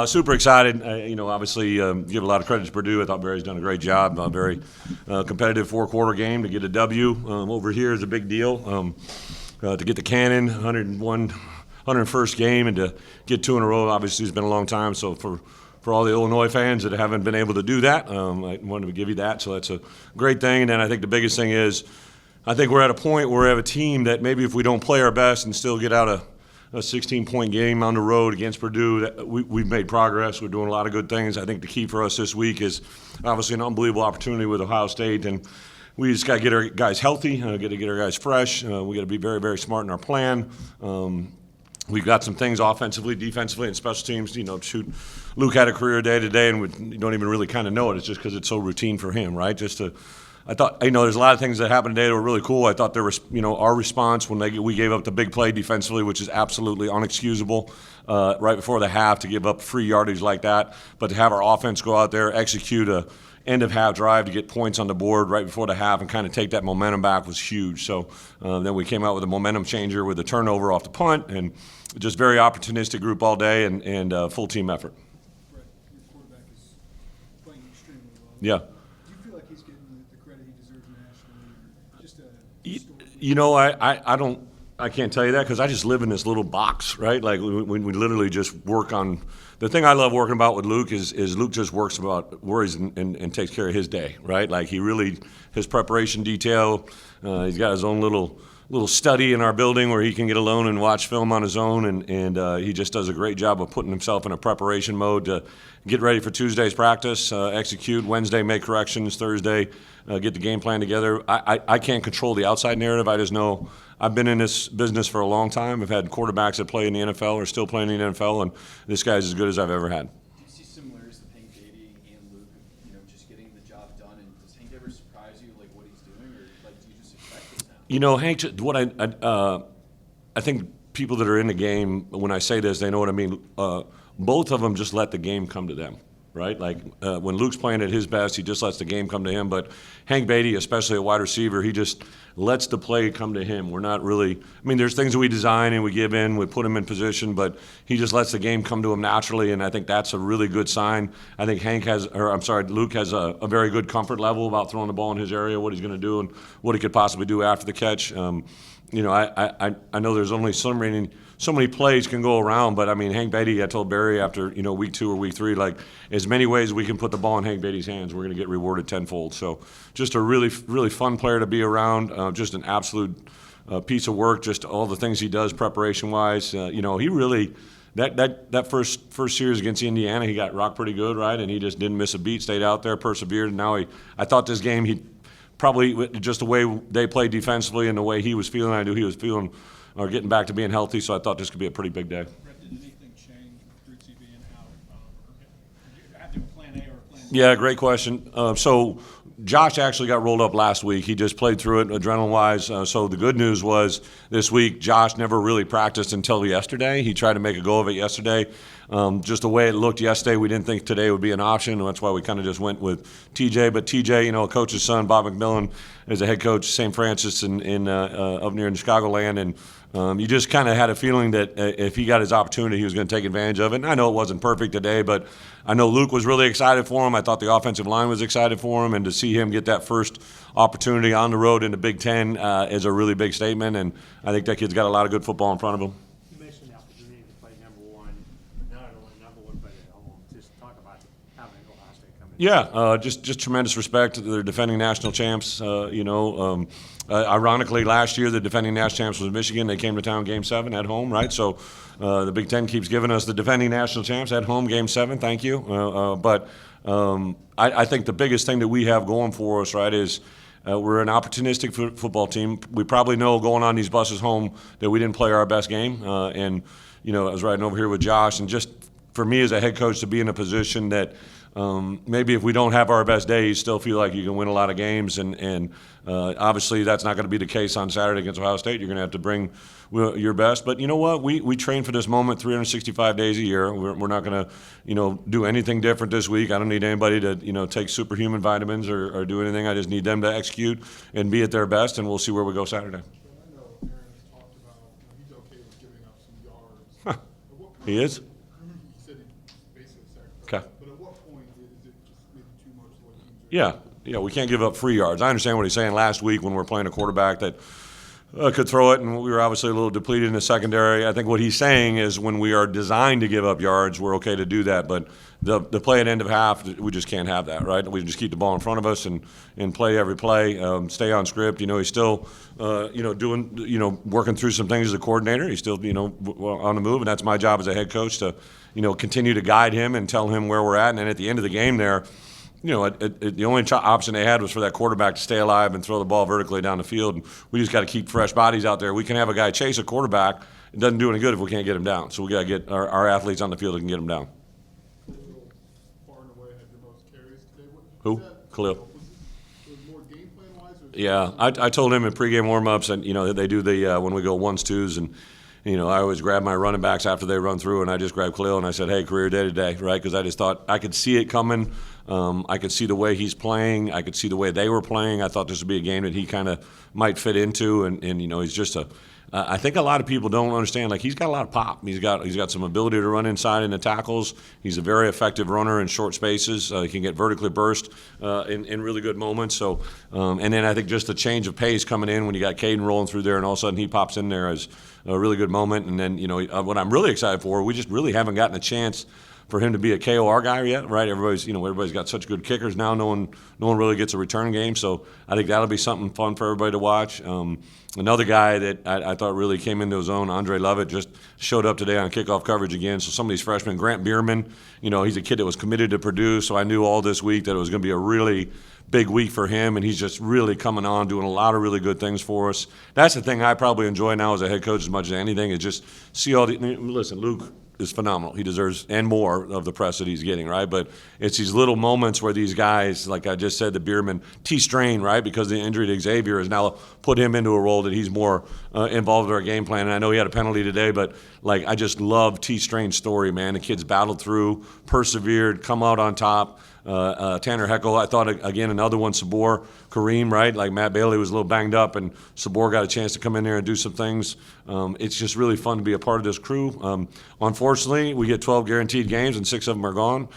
Super excited. Obviously, give a lot of credit to Purdue. I thought Barry's done a great job. A very competitive four-quarter game to get a W over here is a big deal. To get the Cannon 101st game and to get two in a row, obviously, has been a long time. So for all the Illinois fans that haven't been able to do that, I wanted to give you that. So that's a great thing. And then I think the biggest thing is I think we're at a point where we have a team that maybe if we don't play our best and still get out a 16-point game on the road against Purdue, we've made progress. We're doing a lot of good things. I think the key for us this week is obviously an unbelievable opportunity with Ohio State, and we just got to get our guys healthy, got to get our guys fresh. We got to be very, very smart in our plan. We've got some things offensively, defensively, and special teams. Shoot, Luke had a career day today, and we don't even really kind of know it. It's just because it's so routine for him, right? I thought, there's a lot of things that happened today that were really cool. I thought there was, our response when we gave up the big play defensively, which is absolutely unexcusable, right before the half to give up free yardage like that. But to have our offense go out there, execute a end-of-half drive to get points on the board right before the half and kind of take that momentum back was huge. So then we came out with a momentum changer with a turnover off the punt, and just very opportunistic group all day and full team effort. Brett, your quarterback is playing extremely well. Yeah. Do you feel like he's getting the credit he deserves nationally? Or just I don't. I can't tell you that because I just live in this little box, right? Like we literally just work on. The thing I love working about with Luke is Luke just works about worries and takes care of his day, right? Like his preparation detail. He's got his own little study in our building where he can get alone and watch film on his own, and he just does a great job of putting himself in a preparation mode to get ready for Tuesday's practice, execute, Wednesday make corrections, Thursday get the game plan together. I can't control the outside narrative. I just know I've been in this business for a long time. I've had quarterbacks that play in the NFL or still playing in the NFL, and this guy's as good as I've ever had. Do you see similarities with Hank Beatty and Luke, just getting the job done? And does Hank ever surprise you, like what he's doing, or do you just expect it now? Hank, what I think people that are in the game, when I say this, they know what I mean. Both of them just let the game come to them, right? Like when Luke's playing at his best, he just lets the game come to him. But Hank Beatty, especially a wide receiver, he just lets the play come to him. We're not really – there's things that we design and we give in, we put him in position, but he just lets the game come to him naturally, and I think that's a really good sign. I think Luke has a very good comfort level about throwing the ball in his area, what he's going to do and what he could possibly do after the catch. I know there's only so many plays can go around, but Hank Beatty, I told Barry after week 2 or week 3, like as many ways we can put the ball in Hank Beatty's hands, we're going to get rewarded tenfold. So just a really really fun player to be around, just an absolute piece of work. Just all the things he does preparation wise. He really that first series against Indiana, he got rocked pretty good, right? And he just didn't miss a beat, stayed out there, persevered. And now I thought this game he probably just the way they played defensively and the way he was feeling, I knew he was feeling or getting back to being healthy. So I thought this could be a pretty big day. Brett, did anything change with Ritzy being out? Did you have to do a plan A or a plan B? Yeah, great question. So Josh actually got rolled up last week. He just played through it adrenaline-wise. So the good news was this week Josh never really practiced until yesterday. He tried to make a go of it yesterday. Just the way it looked yesterday, we didn't think today would be an option, and that's why we kind of just went with TJ. But TJ, a coach's son, Bob McMillan, is a head coach, St. Francis up near in Chicagoland, and you just kind of had a feeling that if he got his opportunity, he was going to take advantage of it. And I know it wasn't perfect today, but I know Luke was really excited for him. I thought the offensive line was excited for him, and to see him get that first opportunity on the road in the Big Ten is a really big statement, and I think that kid's got a lot of good football in front of him. You mentioned the opportunity to play number one, not only number one, but at home. Just talk about having Ohio State come in. Yeah, just tremendous respect. They're defending national champs. Ironically, last year the defending national champs was Michigan. They came to town Game 7 at home, right? So the Big Ten keeps giving us the defending national champs at home Game 7. Thank you. But I think the biggest thing that we have going for us, right, is we're an opportunistic football team. We probably know going on these buses home that we didn't play our best game. I was riding over here with Josh, and just for me as a head coach to be in a position that maybe if we don't have our best day, you still feel like you can win a lot of games. And obviously that's not going to be the case on Saturday against Ohio State. You're going to have to bring your best. But you know what? We train for this moment 365 days a year. We're not going to, do anything different this week. I don't need anybody to, take superhuman vitamins or do anything. I just need them to execute and be at their best, and we'll see where we go Saturday. I know Aaron has talked about he's okay with giving up some yards. He is? He said Yeah, we can't give up free yards. I understand what he's saying. Last week when we were playing a quarterback that could throw it, and we were obviously a little depleted in the secondary. I think what he's saying is when we are designed to give up yards, we're okay to do that. But the play at end of half, we just can't have that, right? We just keep the ball in front of us and play every play, stay on script. He's still, doing, working through some things as a coordinator. He's still, on the move, and that's my job as a head coach to, continue to guide him and tell him where we're at. And then at the end of the game there, the only option they had was for that quarterback to stay alive and throw the ball vertically down the field. And we just got to keep fresh bodies out there. We can have a guy chase a quarterback. It doesn't do any good if we can't get him down. So we got to get our athletes on the field that can get him down. Far and away had the most carries today. Who? Khalil. Was more game plan wise? Yeah, I told him in pregame warm-ups, and they do the when we go ones, twos, and I always grab my running backs after they run through, and I just grabbed Khalil and I said, "Hey, career day today," right? Because I just thought I could see it coming. I could see the way he's playing. I could see the way they were playing. I thought this would be a game that he kind of might fit into, and he's just a. I think a lot of people don't understand. Like, he's got a lot of pop. He's got some ability to run inside in the tackles. He's a very effective runner in short spaces. He can get vertically burst in really good moments. So, and then I think just the change of pace coming in when you got Caden rolling through there, and all of a sudden he pops in there as a really good moment. And then what I'm really excited for, we just really haven't gotten a chance for him to be a KOR guy yet, right? Everybody's got such good kickers now. No one really gets a return game, so I think that'll be something fun for everybody to watch. Another guy that I thought really came into his own, Andre Lovett, just showed up today on kickoff coverage again. So some of these freshmen, Grant Bierman, he's a kid that was committed to Purdue, so I knew all this week that it was going to be a really big week for him, and he's just really coming on, doing a lot of really good things for us. That's the thing I probably enjoy now as a head coach as much as anything, is just see all the – listen, Luke is phenomenal. He deserves and more of the press that he's getting, right? But it's these little moments where these guys, like I just said, the Bierman, T-Strain, right? Because the injury to Xavier has now put him into a role that he's more involved in our game plan. And I know he had a penalty today, but I just love T-Strain's story, man. The kid's battled through, persevered, come out on top. Tanner Heckel, I thought, again, another one, Sabor, Kareem, right? Like Matt Bailey was a little banged up, and Sabor got a chance to come in there and do some things. It's just really fun to be a part of this crew. Unfortunately, we get 12 guaranteed games, and 6 of them are gone.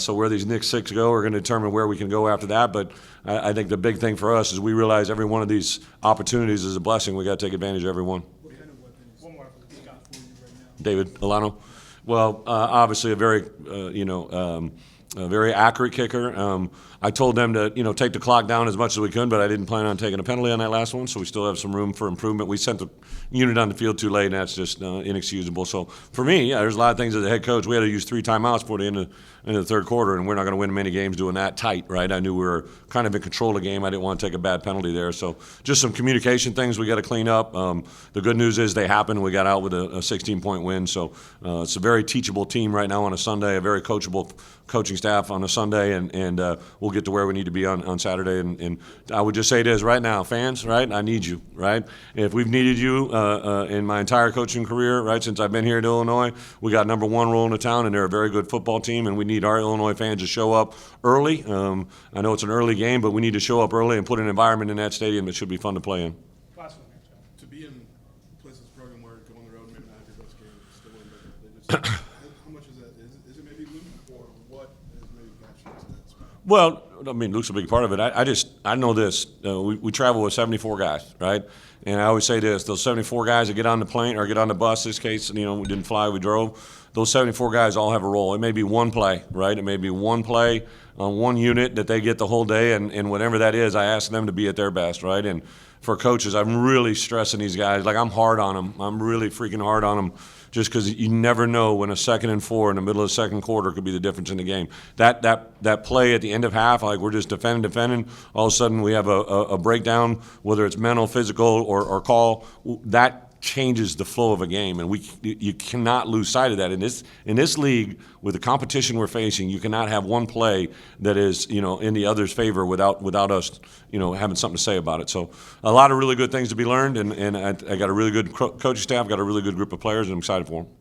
So where these next 6 go, we're going to determine where we can go after that. But I think the big thing for us is we realize every one of these opportunities is a blessing. We got to take advantage of every one. What kind of weapons? One more Scott for you right now. David Alano. Well, obviously a very, a very accurate kicker. I told them to, take the clock down as much as we could, but I didn't plan on taking a penalty on that last one, so we still have some room for improvement. We sent the unit on the field too late, and that's just inexcusable. So for me, there's a lot of things as a head coach. We had to use 3 timeouts before the end of the third quarter, and we're not going to win many games doing that tight, right? I knew we were kind of in control of the game. I didn't want to take a bad penalty there. So just some communication things we got to clean up. The good news is they happened. We got out with a 16-point win. So it's a very teachable team right now on a Sunday, a very coachable coaching staff on a Sunday, and we'll get to where we need to be on Saturday. And I would just say this right now, fans, right? I need you, right? If we've needed you in my entire coaching career, right, since I've been here at Illinois, we got number 1 role in the town, and they're a very good football team, and we need our Illinois fans to show up early. I know it's an early game, but we need to show up early and put an environment in that stadium that should be fun to play in. Last one here, John. To be in places program where go on the road, maybe not have your best game, still win, but they just, how much is that? Is it maybe Luke, or what has maybe got you to that spot? Well, I mean, Luke's a big part of it. I know this. We travel with 74 guys, right? And I always say this: those 74 guys that get on the plane or get on the bus. This case, we didn't fly, we drove. Those 74 guys all have a role. It may be one play, right? It may be one play on one unit that they get the whole day, and whatever that is, I ask them to be at their best, right? And for coaches, I'm really stressing these guys. Like, I'm hard on them. I'm really freaking hard on them, just because you never know when a 2nd and 4 in the middle of the second quarter could be the difference in the game. That play at the end of half, like we're just defending. All of a sudden we have a breakdown, whether it's mental, physical, or call. That changes the flow of a game, and you cannot lose sight of that. In this league, with the competition we're facing, you cannot have one play that is in the other's favor without us having something to say about it. So a lot of really good things to be learned, and I got a really good coaching staff, got a really good group of players, and I'm excited for them.